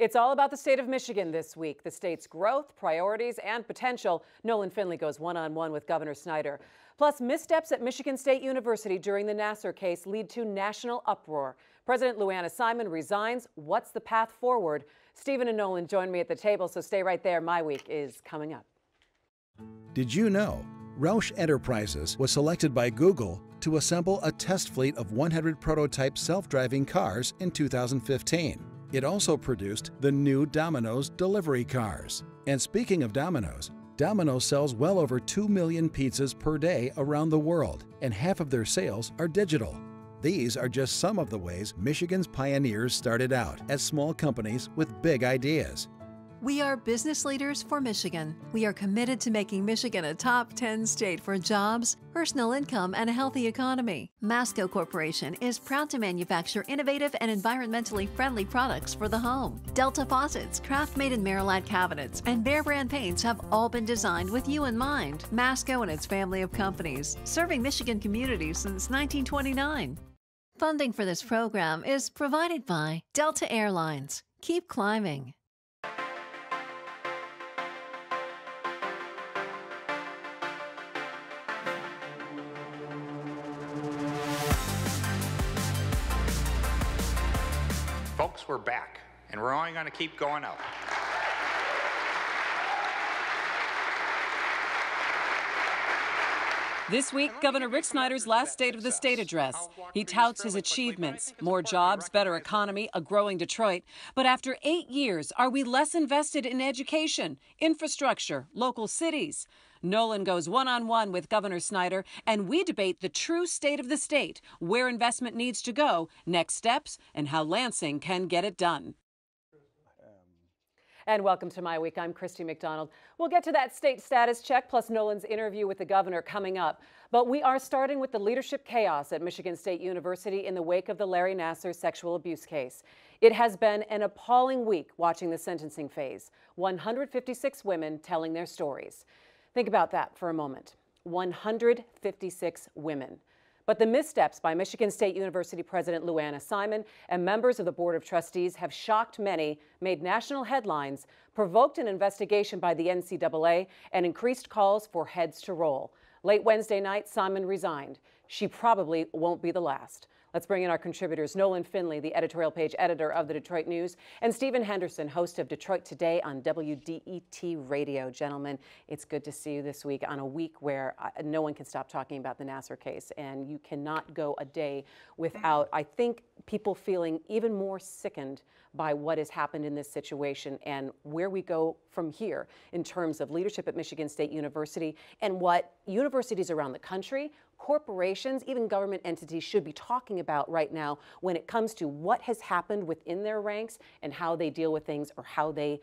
It's all about the state of Michigan this week, the state's growth, priorities, and potential. Nolan Finley goes one-on-one with Governor Snyder. Plus, missteps at Michigan State University during the Nassar case lead to national uproar. President Simon resigns. What's the path forward? Stephen and Nolan join me at the table, so stay right there. MiWeek is coming up. Did you know Roush Enterprises was selected by Google to assemble a test fleet of 100 prototype self-driving cars in 2015? It also produced the new Domino's delivery cars. And speaking of Domino's sells well over 2 million pizzas per day around the world, and half of their sales are digital. These are just some of the ways Michigan's pioneers started out as small companies with big ideas. We are business leaders for Michigan. We are committed to making Michigan a top 10 state for jobs, personal income, and a healthy economy. Masco Corporation is proud to manufacture innovative and environmentally friendly products for the home. Delta faucets, craft-made in Merillat cabinets, and Behr brand paints have all been designed with you in mind. Masco and its family of companies, serving Michigan communities since 1929. Funding for this program is provided by Delta Airlines. Keep climbing. Folks, we're back, and we're only going to keep going up. This week, Governor Snyder's last State of the State address. He touts his achievements, more jobs, better economy, a growing Detroit. But after 8 years, are we less invested in education, infrastructure, local cities? Nolan goes one-on-one with Governor Snyder, and we debate the true state of the state, where investment needs to go, next steps, and how Lansing can get it done. And welcome to MiWeek. I'm Christy McDonald. We'll get to that state status check, plus Nolan's interview with the governor coming up. But we are starting with the leadership chaos at Michigan State University in the wake of the Larry Nassar sexual abuse case. It has been an appalling week watching the sentencing phase. 156 women telling their stories. Think about that for a moment. 156 women. But the missteps by Michigan State University President Simon and members of the Board of Trustees have shocked many, made national headlines, provoked an investigation by the NCAA, and increased calls for heads to roll. Late Wednesday night, Simon resigned. She probably won't be the last. Let's bring in our contributors, Nolan Finley, the editorial page editor of the Detroit News, and Stephen Henderson, host of Detroit Today on WDET Radio. Gentlemen, it's good to see you this week on a week where no one can stop talking about the Nassar case, and you cannot go a day without, I think, people feeling even more sickened by what has happened in this situation and where we go from here in terms of leadership at Michigan State University and what universities around the country, corporations, even government entities should be talking about right now when it comes to what has happened within their ranks and how they deal with things or how they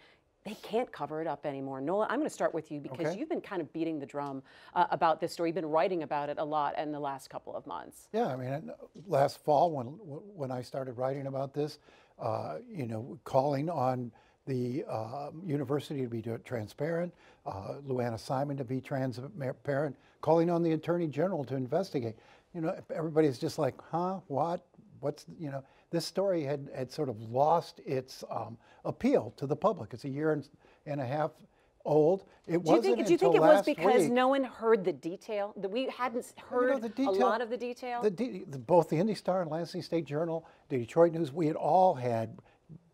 can't cover it up anymore. Nola, I'm going to start with you because you've been kind of beating the drum about this story. You've been writing about it a lot in the last couple of months. Yeah, I mean, last fall when I started writing about this, you know, calling on the university to be transparent, Simon to be transparent, calling on the Attorney General to investigate. You know, everybody's just like, huh, what? What's, you know, this story had sort of lost its appeal to the public. It's a year and a half old. Do you think it was because no one heard the detail? That we hadn't heard a lot of the detail? Both the Indy Star and Lansing State Journal, the Detroit News, we had all had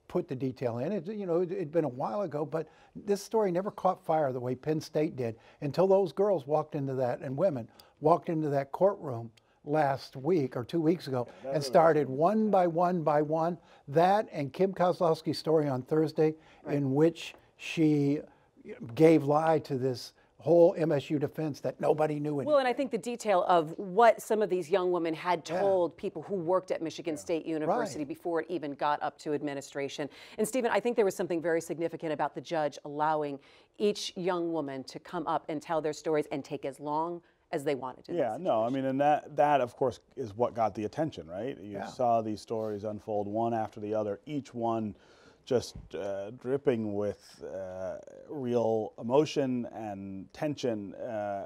put the detail in. You know, it'd been a while ago, but this story never caught fire the way Penn State did until those girls walked into that, and women walked into that courtroom last week or 2 weeks ago and started one by one. That and Kim Kozlowski's story on Thursday, in which she gave lie to this whole MSU defense that nobody knew anything. Well, and I think the detail of what some of these young women had told people who worked at Michigan State University before it even got up to administration. And Stephen, I think there was something very significant about the judge allowing each young woman to come up and tell their stories and take as long as they wanted to. Yeah, no, I mean, and that of course is what got the attention, right? You saw these stories unfold one after the other, each one just dripping with real emotion and tension,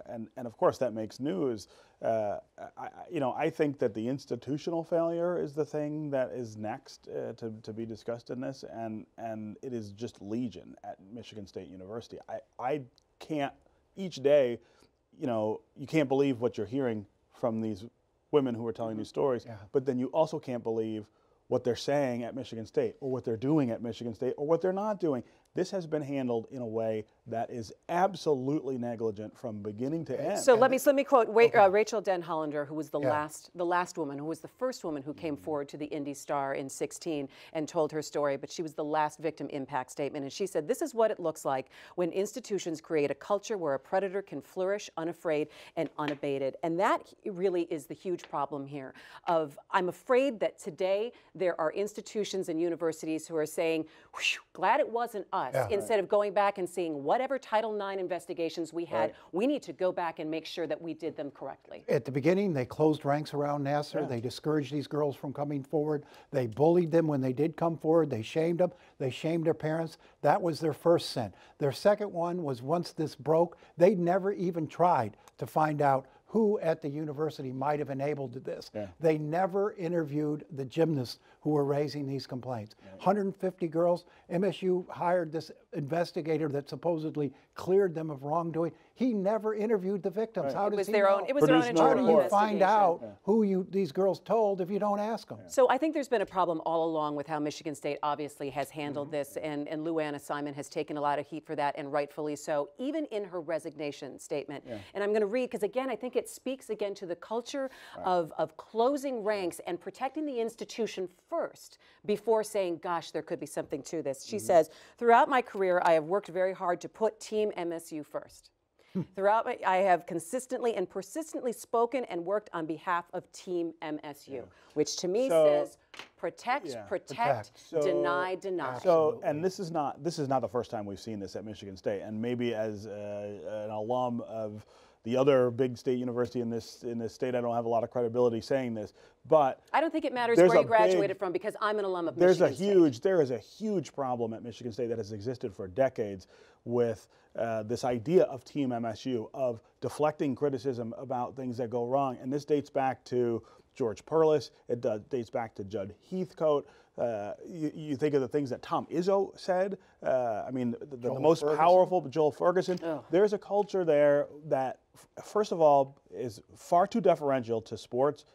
and of course that makes news. I think that the institutional failure is the thing that is next to be discussed in this, and it is just legion at Michigan State University. I can't, each day, you can't believe what you're hearing from these women who are telling these stories, but then you also can't believe what they're saying at Michigan State, or what they're doing at Michigan State, or what they're not doing. This has been handled in a way that is absolutely negligent from beginning to end. So let me quote Rachel Den Hollander, who was the last woman, who was the first woman who came forward to the Indy Star in '16 and told her story, but she was the last victim impact statement. And she said, "This is what it looks like when institutions create a culture where a predator can flourish unafraid and unabated." And that really is the huge problem here. I'm afraid that today there are institutions and universities who are saying, glad it wasn't us, instead of going back and seeing whatever Title IX investigations we had, we need to go back and make sure that we did them correctly. At the beginning, they closed ranks around Nassar. They discouraged these girls from coming forward. They bullied them when they did come forward. They shamed them. They shamed their parents. That was their first sin. Their second one was, once this broke, they never even tried to find out who at the university might have enabled this. They never interviewed the gymnasts who were raising these complaints. 150 girls. MSU hired this investigator that supposedly cleared them of wrongdoing. He never interviewed the victims. How does he know? It was their own internal investigation. How do you find out who these girls told if you don't ask them? So I think there's been a problem all along with how Michigan State obviously has handled this, and Luanna Simon has taken a lot of heat for that, and rightfully so, even in her resignation statement. And I'm going to read, because again, I think it speaks again to the culture of closing ranks and protecting the institution first before saying, gosh, there could be something to this. She says, "Throughout my career, I have worked very hard to put Team MSU first. I have consistently and persistently spoken and worked on behalf of Team MSU," which to me says protect, deny, deny. So, and this is not the first time we've seen this at Michigan State, and maybe as an alum of the other big state university in this state, I don't have a lot of credibility saying this, but I don't think it matters where you graduated from, because I'm an alum of Michigan State. There is a huge problem at Michigan State that has existed for decades with this idea of Team MSU, of deflecting criticism about things that go wrong, and this dates back to George Perlis. It dates back to Judd Heathcote. You think of the things that Tom Izzo said. I mean, the most powerful, Joel Ferguson. There's a culture there that, first of all, is far too deferential to sports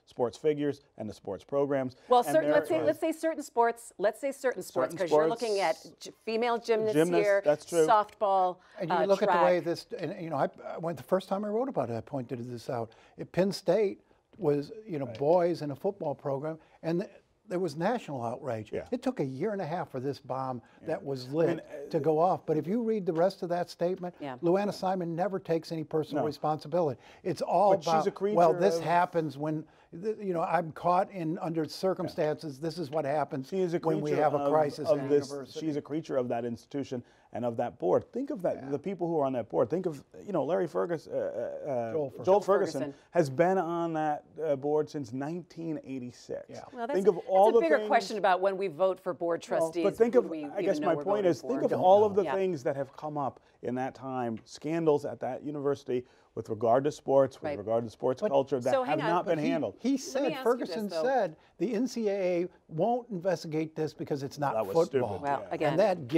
figures, and to sports programs. Well, let's say certain sports. Let's say certain sports, because you're looking at female gymnasts here, that's true. Softball, and you look track. at the way this. And I went the first time I wrote about it. I pointed this out. At Penn State was boys in a football program, and there was national outrage. It took a year and a half for this bomb that was lit to go off. But if you read the rest of that statement, Luanna Simon never takes any personal responsibility. It's all about, she's a creature well, this happens when, I'm caught in under circumstances. This is what happens when we have a crisis at the university. She's a creature of that institution and of that board. Think of that, the people who are on that board. Think of, Larry Ferguson, Joel Ferguson has been on that board since 1986. Well, think of all that's a the bigger things, question about when we vote for board trustees. but think of, I guess my point is, think of all of the things that have come up in that time, scandals at that university with regard to sports, with regard to sports culture, that have not been handled. He said, Ferguson said, the NCAA won't investigate this because it's not football. Stupid. Well, again, and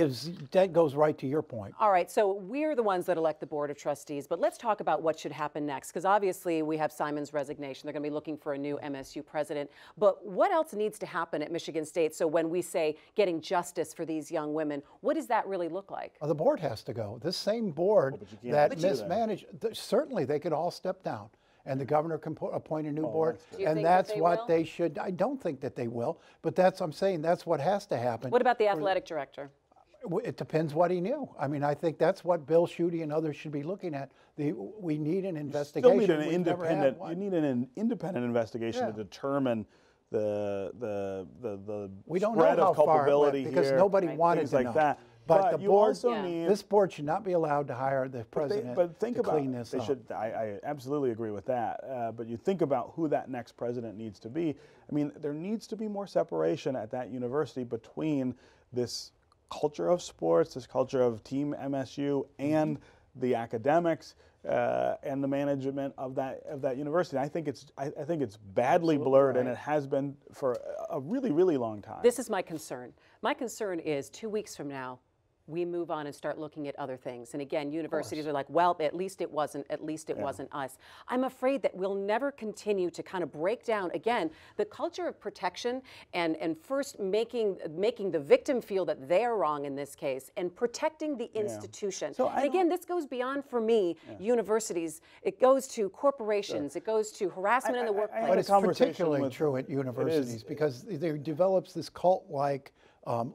that goes right to your point. All right, so we're the ones that elect the Board of Trustees, but let's talk about what should happen next, because obviously we have Simon's resignation. They're going to be looking for a new MSU president. But what else needs to happen at Michigan State? So when we say getting justice for these young women, what does that really look like? The board has to go. This same board that mismanaged, certainly they could all step down, and the governor can appoint a new board, and that's what they should. I don't think that they will, but I'm saying that's what has to happen. What about the athletic director? It depends what he knew. I mean, I think that's what Bill Schuette and others should be looking at. We need an investigation. You need an independent investigation to determine the spread of culpability here, because nobody wanted to know. That. But the board, also need, this board should not be allowed to hire the president to clean this up. I absolutely agree with that. But you think about who that next president needs to be. I mean, there needs to be more separation at that university between this culture of sports, this culture of Team MSU, and the academics and the management of that university. I think it's badly blurred, and it has been for a really, really long time. This is my concern. My concern is 2 weeks from now, we move on and start looking at other things. And again, universities are like, well, at least it wasn't us. I'm afraid that we'll never continue to kind of break down, again, the culture of protection and first making the victim feel that they're wrong in this case and protecting the institution. So and again, this goes beyond, for me, universities. It goes to corporations. It goes to harassment in the workplace. But it's particularly true at universities because there develops this cult-like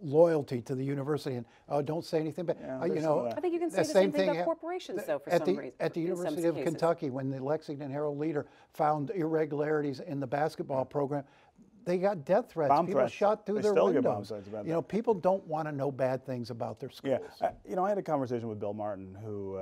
loyalty to the university, and don't say anything. But you know, I think you can say the same thing about corporations, though. For some reason, at the University of Kentucky, when the Lexington Herald-Leader found irregularities in the basketball program, they got death threats. People shot through their windows. You know, people don't want to know bad things about their schools. Yeah, you know, I had a conversation with Bill Martin, who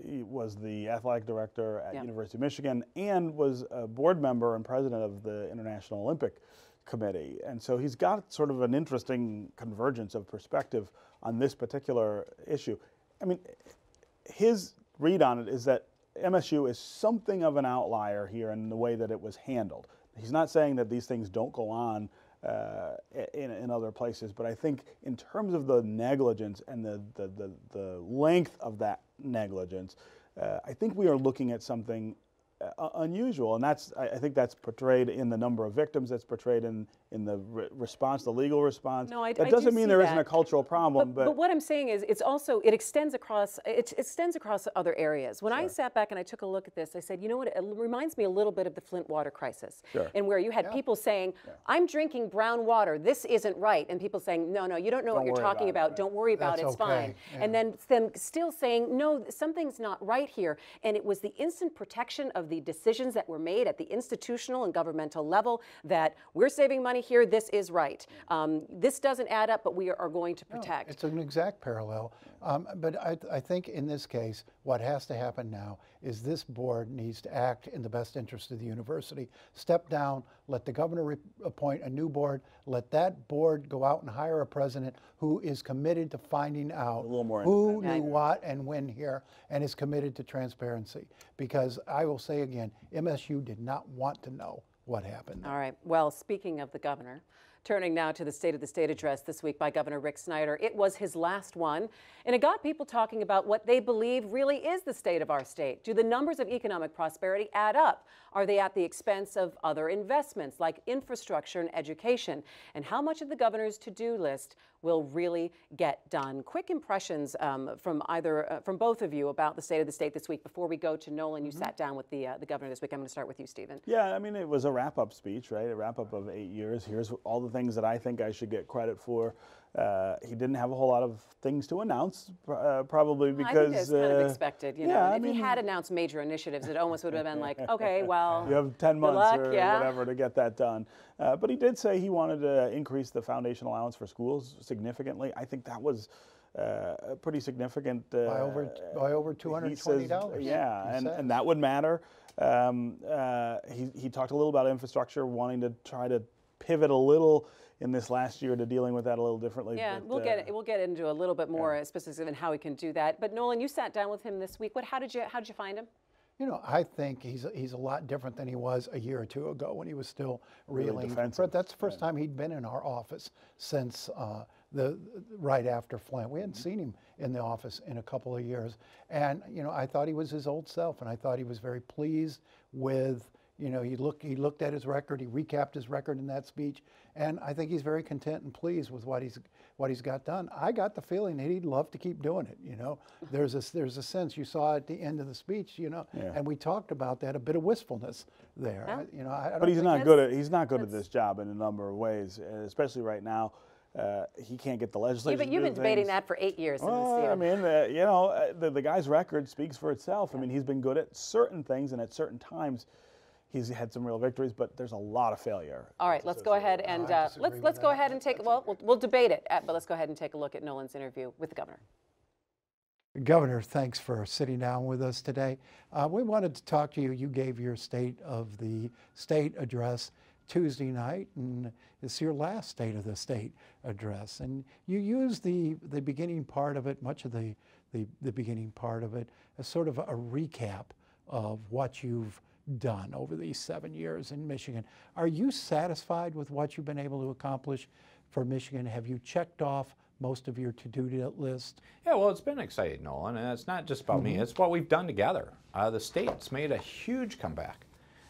he was the athletic director at University of Michigan and was a board member and president of the International Olympic Committee, and so he's got sort of an interesting convergence of perspective on this particular issue. I mean, his read on it is that MSU is something of an outlier here in the way that it was handled. He's not saying that these things don't go on in other places, but I think in terms of the negligence and the length of that negligence, I think we are looking at something unusual, and I think that's portrayed in the number of victims. That's portrayed in the response, the legal response. No, that doesn't mean there isn't a cultural problem. But what I'm saying is, it extends across other areas. When I sat back and I took a look at this, I said, you know what? It reminds me a little bit of the Flint water crisis, and where you had people saying, "I'm drinking brown water. This isn't right," and people saying, "No, you don't know what you're talking about. Don't worry about it. It's fine." And then them still saying, "No, something's not right here." And it was the instant protection of the decisions that were made at the institutional and governmental level that we're saving money here, this is right. This doesn't add up, but we are going to protect. No, it's an exact parallel. But I think in this case, what has to happen now is this board needs to act in the best interest of the university. Step down, let the governor appoint a new board, let that board go out and hire a president who is committed to finding out who knew what and when here, and is committed to transparency. Because I will say again, MSU did not want to know what happened there. All right. Well, speaking of the governor, turning now to the State of the State address this week by Governor Rick Snyder. It was his last one, and it got people talking about what they believe really is the state of our state. Do the numbers of economic prosperity add up? Are they at the expense of other investments like infrastructure and education? And how much of the governor's to-do list will really get done? Quick impressions from both of you about the state of the state this week. Before we go to Nolan, you sat down with the governor this week. I'm going to start with you, Stephen. Yeah, I mean, it was a wrap-up speech, right? A wrap-up of 8 years. Here's all the things that I think I should get credit for. He didn't have a whole lot of things to announce, probably because... I think it's kind of expected, you know. If he had announced major initiatives, it almost would have been like, okay, well, you have 10 months or whatever to get that done. But he did say he wanted to increase the foundation allowance for schools significantly. I think that was pretty significant. By over $220. Yeah, and that would matter. He talked a little about infrastructure, wanting to try to pivot a little in this last year to dealing with that a little differently. Yeah, but, we'll get into a little bit more specifics in how we can do that. But Nolan, you sat down with him this week. How did you find him? You know, I think he's a lot different than he was a year or two ago when he was still reeling. That's the first time he'd been in our office since right after Flint. We hadn't seen him in the office in a couple of years, and you know, I thought he was his old self, and I thought he was very pleased with. You know, he looked at his record, he recapped his record in that speech, and I think he's very content and pleased with what he's got done. I got the feeling that he'd love to keep doing it. You know, there's a sense you saw at the end of the speech. You know, and we talked about that, a bit of wistfulness there. Yeah. You know, but he's not good at this job in a number of ways, especially right now. He can't get the legislature. You've been debating that for 8 years. Well, I mean, you know, the guy's record speaks for itself. I mean, he's been good at certain things, and at certain times, he's had some real victories, but there's a lot of failure. All right, let's go ahead and let's go ahead and take. Well, we'll debate it, but let's go ahead and take a look at Nolan's interview with the governor. Governor, thanks for sitting down with us today. We wanted to talk to you. You gave your State of the State address. Tuesday night, and it's your last State of the State address. And you use the beginning part of it, much of the beginning part of it, as sort of a recap of what you've done over these 7 years in Michigan. Are you satisfied with what you've been able to accomplish for Michigan? Have you checked off most of your to-do list? Yeah, well, it's been exciting, Nolan, and it's not just about me. It's what we've done together. The state's made a huge comeback.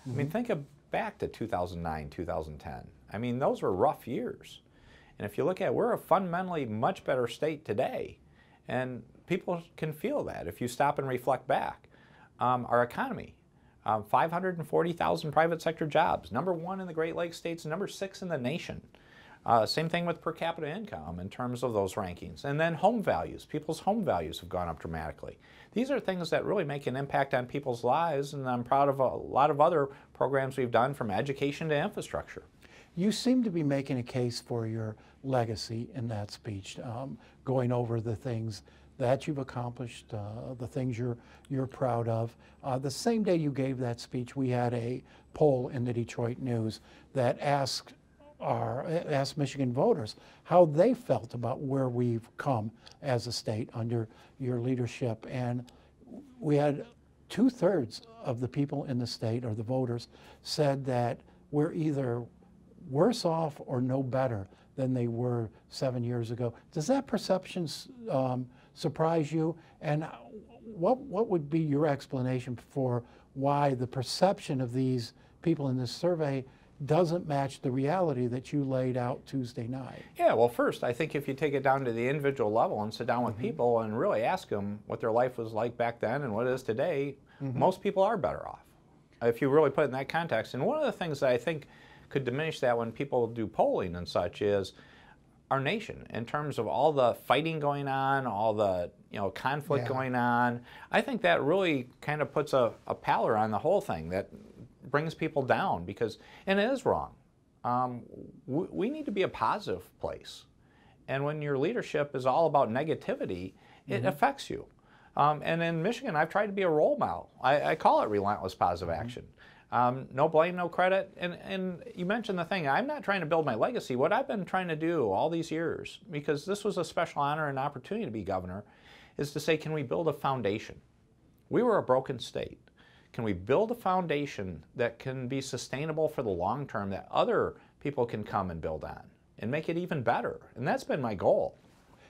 I mean, think back to 2009, 2010. I mean, those were rough years. And if you look at it, we're a fundamentally much better state today. And people can feel that if you stop and reflect back. Our economy, 540,000 private sector jobs, #1 in the Great Lakes states, #6 in the nation. Same thing with per capita income in terms of those rankings. And then home values. People's home values have gone up dramatically. These are things that really make an impact on people's lives, and I'm proud of a lot of other programs we've done, from education to infrastructure. You seem to be making a case for your legacy in that speech, going over the things that you've accomplished, the things you're proud of. The same day you gave that speech, we had a poll in the Detroit News that asked Michigan voters how they felt about where we've come as a state under your leadership. And we had 2/3 of the people in the state, or the voters, said that we're either worse off or no better than they were 7 years ago. Does that perception surprise you? And what would be your explanation for why the perception of these people in this survey doesn't match the reality that you laid out Tuesday night? Yeah, well, first, I think if you take it down to the individual level and sit down with people and really ask them what their life was like back then and what it is today, most people are better off, if you really put it in that context. And one of the things that I think could diminish that when people do polling and such is our nation, in terms of all the fighting going on, all the conflict going on. I think that really kind of puts a pallor on the whole thing, that brings people down, because, and it is wrong. We need to be a positive place. And when your leadership is all about negativity, it affects you. And in Michigan, I've tried to be a role model. I call it relentless positive action. No blame, no credit. And you mentioned the thing, I'm not trying to build my legacy. What I've been trying to do all these years, because this was a special honor and opportunity to be governor, is to say, can we build a foundation? We were a broken state. Can we build a foundation that can be sustainable for the long term, that other people can come and build on and make it even better? And that's been my goal.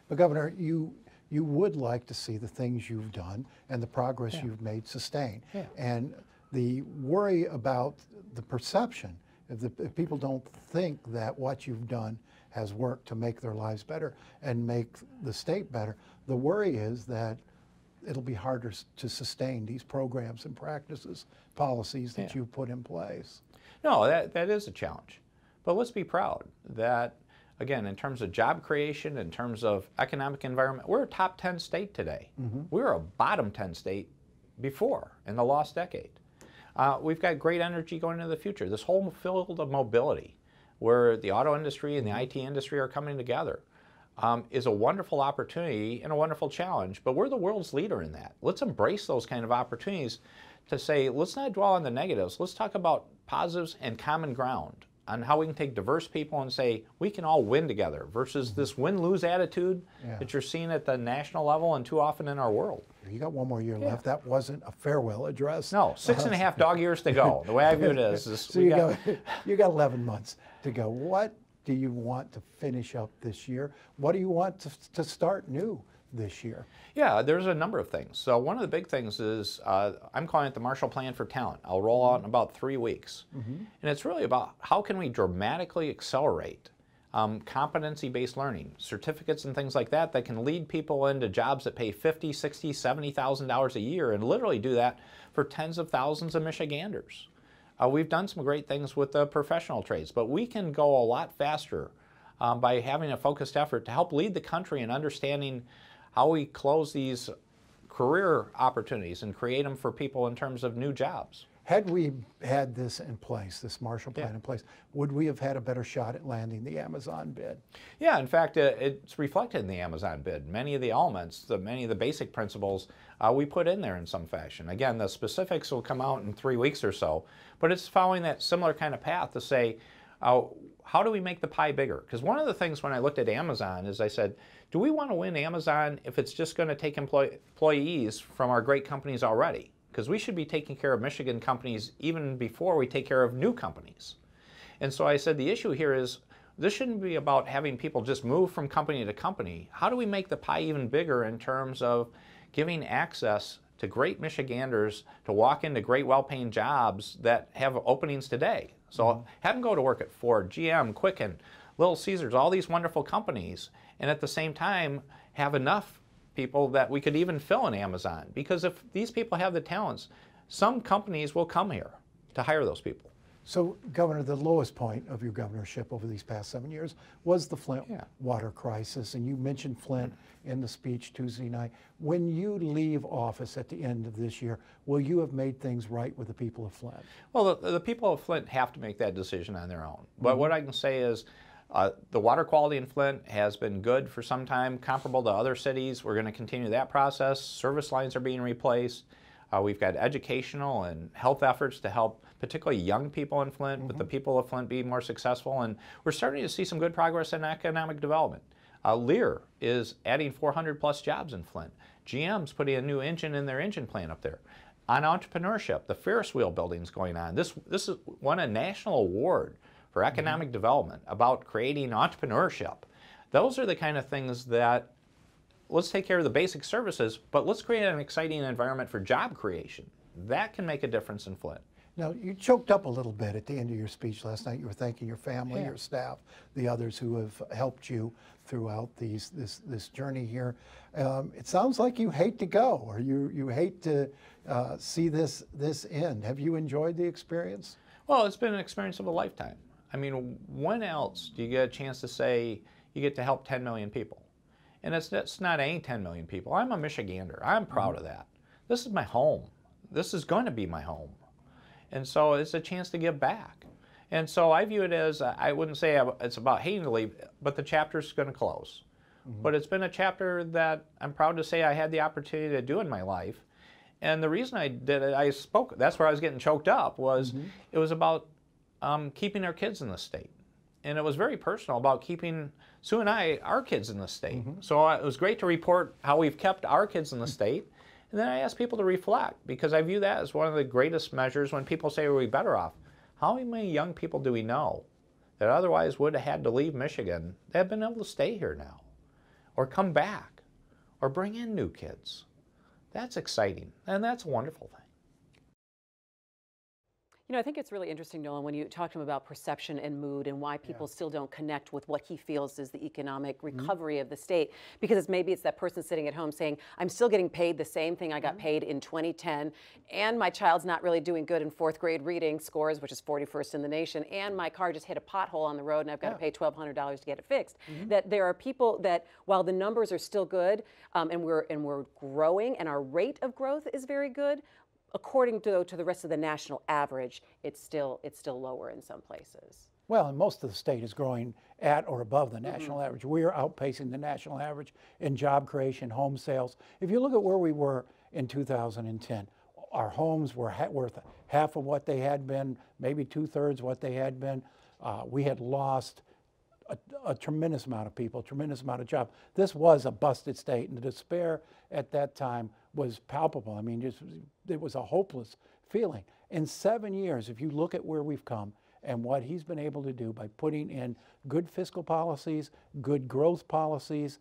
But Governor, you would like to see the things you've done and the progress you've made sustained. And the worry about the perception, if people don't think that what you've done has worked to make their lives better and make the state better, the worry is that it'll be harder to sustain these programs and practices, policies that you've put in place. No, that is a challenge. But let's be proud that, again, in terms of job creation, in terms of economic environment, we're a top 10 state today. We were a bottom 10 state before, in the lost decade. We've got great energy going into the future. This whole field of mobility, where the auto industry and the IT industry are coming together, is a wonderful opportunity and a wonderful challenge, but we're the world's leader in that. Let's embrace those kind of opportunities to say, let's not dwell on the negatives. Let's talk about positives and common ground on how we can take diverse people and say, we can all win together, versus this win-lose attitude that you're seeing at the national level and too often in our world. You got one more year left. That wasn't a farewell address. No, 6.5 dog years to go. The way I view it is so you got 11 months to go. What do you want to finish up this year? What do you want to start new this year? Yeah, there's a number of things. So one of the big things is, I'm calling it the Marshall Plan for Talent. I'll roll out in about 3 weeks. And it's really about how can we dramatically accelerate competency-based learning, certificates and things like that can lead people into jobs that pay $50,000, $60,000, $70,000 a year, and literally do that for tens of thousands of Michiganders. We've done some great things with the professional trades, but we can go a lot faster by having a focused effort to help lead the country in understanding how we close these career opportunities and create them for people in terms of new jobs. Had we had this in place, this Marshall Plan in place, would we have had a better shot at landing the Amazon bid? Yeah, in fact, it's reflected in the Amazon bid. Many of the elements, many of the basic principles, we put in there in some fashion. Again, the specifics will come out in 3 weeks or so, but it's following that similar kind of path to say, how do we make the pie bigger? Because one of the things when I looked at Amazon is I said, do we want to win Amazon if it's just going to take employees from our great companies already? Because we should be taking care of Michigan companies even before we take care of new companies. And so I said the issue here is this shouldn't be about having people just move from company to company. How do we make the pie even bigger in terms of giving access to great Michiganders to walk into great well-paying jobs that have openings today? So have them go to work at Ford, GM, Quicken, Little Caesars, all these wonderful companies, and at the same time have enough people that we could even fill in Amazon. Because if these people have the talents, some companies will come here to hire those people. So, Governor, the lowest point of your governorship over these past 7 years was the Flint water crisis, and you mentioned Flint in the speech Tuesday night. When you leave office at the end of this year, will you have made things right with the people of Flint? Well, the people of Flint have to make that decision on their own. But what I can say is the water quality in Flint has been good for some time, comparable to other cities. We're going to continue that process. Service lines are being replaced. We've got educational and health efforts to help particularly young people in Flint, but the people of Flint be more successful. And we're starting to see some good progress in economic development. Lear is adding 400 plus jobs in Flint. GM's putting a new engine in their engine plant up there. On entrepreneurship, the Ferris wheel building's going on. This is won a national award for economic development about creating entrepreneurship. Those are the kind of things that let's take care of the basic services, but let's create an exciting environment for job creation. That can make a difference in Flint. Now, you choked up a little bit at the end of your speech last night. You were thanking your family, your staff, the others who have helped you throughout this journey here. It sounds like you hate to go, or you hate to see this end. Have you enjoyed the experience? Well, it's been an experience of a lifetime. I mean, when else do you get a chance to say you get to help 10 million people? And it's not any 10 million people. I'm a Michigander. I'm proud of that. This is my home. This is going to be my home. And so it's a chance to give back. And so I view it as, I wouldn't say it's about hating to leave, but the chapter's going to close. But it's been a chapter that I'm proud to say I had the opportunity to do in my life. And the reason I did it, I spoke, that's where I was getting choked up, was it was about keeping our kids in the state. And it was very personal about keeping Sue and I, our kids in the state. So it was great to report how we've kept our kids in the state. And then I asked people to reflect, because I view that as one of the greatest measures when people say, are we better off? How many young people do we know that otherwise would have had to leave Michigan that have been able to stay here now, or come back, or bring in new kids? That's exciting, and that's a wonderful thing. You know, I think it's really interesting, Nolan, when you talk to him about perception and mood and why people still don't connect with what he feels is the economic recovery of the state. Because maybe it's that person sitting at home saying, I'm still getting paid the same thing I got paid in 2010, and my child's not really doing good in 4th grade reading scores, which is 41st in the nation, and my car just hit a pothole on the road and I've got to pay $1,200 to get it fixed. That there are people that, while the numbers are still good, and we're growing and our rate of growth is very good, according to the rest of the national average, it's still lower in some places. Well, and most of the state is growing at or above the national average. We are outpacing the national average in job creation, home sales. If you look at where we were in 2010, our homes were worth half of what they had been, maybe 2/3 what they had been. We had lost a tremendous amount of people, tremendous amount of jobs. This was a busted state, and the despair at that time was palpable. I mean, it was a hopeless feeling. In 7 years, if you look at where we've come and what he's been able to do by putting in good fiscal policies, good growth policies,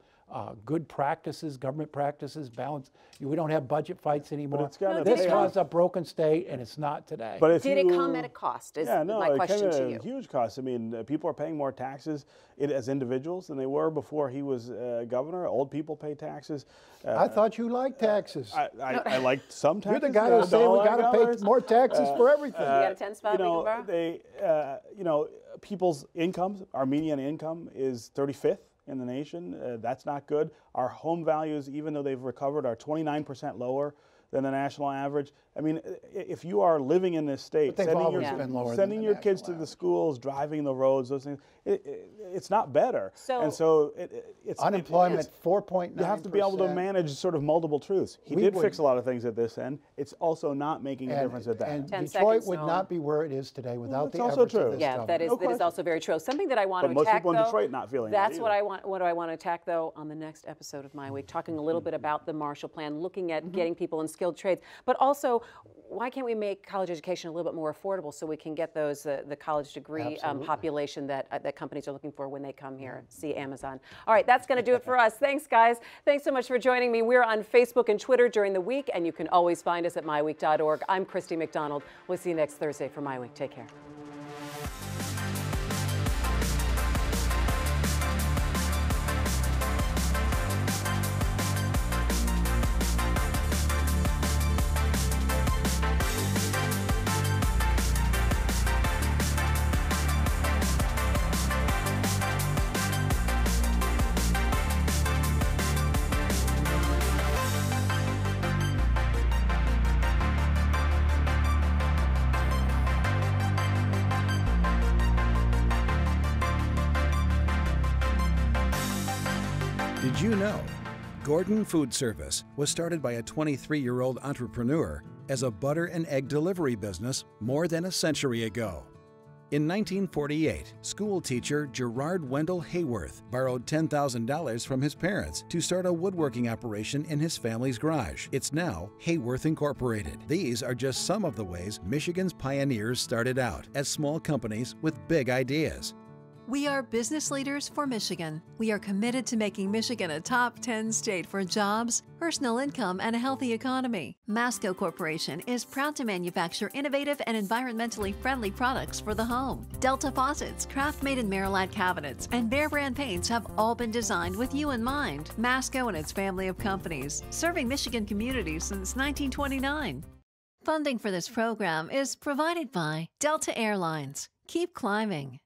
good practices, government practices, balance. We don't have budget fights anymore. This was a broken state, and it's not today. But did it come at a cost? Is my question to you. It came at a huge cost. I mean, people are paying more taxes as individuals than they were before he was governor. Old people pay taxes. I thought you liked taxes. I liked some taxes. You're the guy who's saying we got to pay more taxes for everything. You got a 10 spot we can borrow? People's incomes, our median income is 35th in the nation. That's not good. Our home values, even though they've recovered, are 29% lower than the national average. I mean, if you are living in this state, But they've always been lower than sending the your kids national to the schools, driving the roads, those things, it's not better. So, and so it's unemployment 4.9%. You have to be able to manage sort of multiple truths. He did fix a lot of things at this end. It's also not making a difference at that end. And Detroit would not be where it is today without the efforts of this Yeah, that is also very true. Something that I want to most attack, people in though, Detroit not feeling that's that what I want. What do I want to attack, though, on the next episode of MiWeek, talking a little bit about the Marshall Plan, looking at getting people in skilled trades, but also why can't we make college education a little bit more affordable so we can get those the college degree population that companies are looking for when they come here? See Amazon. All right, that's going to do it for us. Thanks, guys. Thanks so much for joining me. We're on Facebook and Twitter during the week, and you can always find us at MiWeek.org. I'm Christy McDonald. We'll see you next Thursday for MiWeek. Take care. Did you know? Gordon Food Service was started by a 23-year-old entrepreneur as a butter and egg delivery business more than a century ago. In 1948, school teacher Gerard Wendell Hayworth borrowed $10,000 from his parents to start a woodworking operation in his family's garage. It's now Hayworth Incorporated. These are just some of the ways Michigan's pioneers started out as small companies with big ideas. We are business leaders for Michigan. We are committed to making Michigan a top 10 state for jobs, personal income, and a healthy economy. Masco Corporation is proud to manufacture innovative and environmentally friendly products for the home. Delta faucets, craft-made in Merillat cabinets, and Behr brand paints have all been designed with you in mind. Masco and its family of companies, serving Michigan communities since 1929. Funding for this program is provided by Delta Airlines. Keep climbing.